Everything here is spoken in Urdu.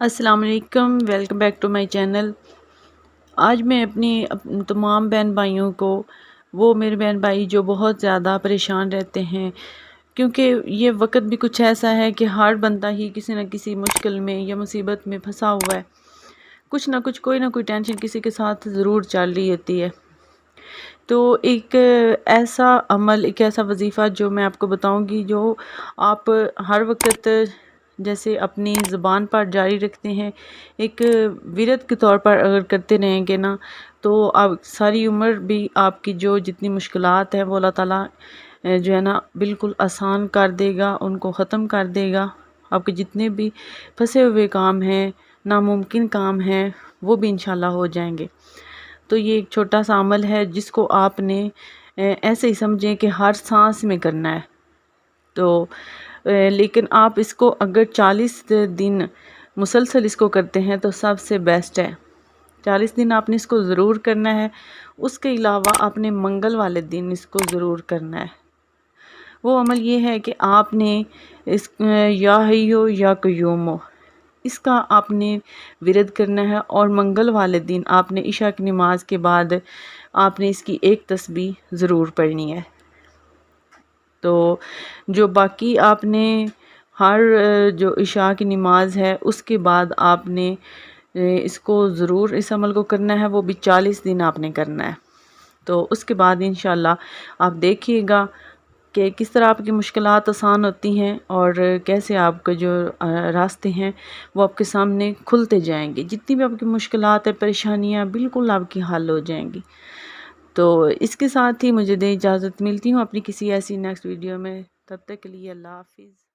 السلام علیکم، welcome back to my channel. آج میں اپنی تمام بہن بھائیوں کو، وہ میرے بہن بھائی جو بہت زیادہ پریشان رہتے ہیں، کیونکہ یہ وقت بھی کچھ ایسا ہے کہ ہر بندہ ہی کسی نہ کسی مشکل میں یا مصیبت میں پھنسا ہوا ہے، کچھ نہ کچھ کوئی نہ کوئی ٹینشن کسی کے ساتھ ضرور چل رہی ہوتی ہے۔ تو ایک ایسا عمل، ایک ایسا وظیفہ جو میں آپ کو بتاؤں گی، جو آپ ہر وقت جیسے اپنی زبان پر جاری رکھتے ہیں، ایک ورد کے طور پر اگر کرتے رہیں گے نا، تو آپ ساری عمر بھی آپ کی جو جتنی مشکلات ہیں وہ اللہ تعالیٰ جو ہے نا بالکل آسان کر دے گا، ان کو ختم کر دے گا۔ آپ کے جتنے بھی پھنسے ہوئے کام ہیں، ناممکن کام ہیں، وہ بھی انشاءاللہ ہو جائیں گے۔ تو یہ ایک چھوٹا سا عمل ہے جس کو آپ نے ایسے ہی سمجھیں کہ ہر سانس میں کرنا ہے۔ تو لیکن آپ اس کو اگر 40 دن مسلسل اس کو کرتے ہیں تو سب سے بیسٹ ہے۔ 40 دن آپ نے اس کو ضرور کرنا ہے۔ اس کے علاوہ آپ نے منگل والے دن اس کو ضرور کرنا ہے۔ وہ عمل یہ ہے کہ آپ نے اس یا حیو یا قیوم ہو، اس کا آپ نے ورد کرنا ہے، اور منگل والے دن آپ نے عشاء کی نماز کے بعد آپ نے اس کی ایک تسبیح ضرور پڑھنی ہے۔ تو جو باقی آپ نے ہر جو عشاء کی نماز ہے اس کے بعد آپ نے اس کو ضرور اس عمل کو کرنا ہے، وہ بھی 40 دن آپ نے کرنا ہے۔ تو اس کے بعد انشاءاللہ آپ دیکھیے گا کہ کس طرح آپ کی مشکلات آسان ہوتی ہیں، اور کیسے آپ کے جو راستے ہیں وہ آپ کے سامنے کھلتے جائیں گے۔ جتنی بھی آپ کی مشکلات ہیں، پریشانیاں بالکل آپ کی حل ہو جائیں گی۔ تو اس کے ساتھ ہی مجھے دے اجازت، ملتی ہوں اپنی کسی ایسی نیکسٹ ویڈیو میں۔ تب تک کے لیے اللہ حافظ۔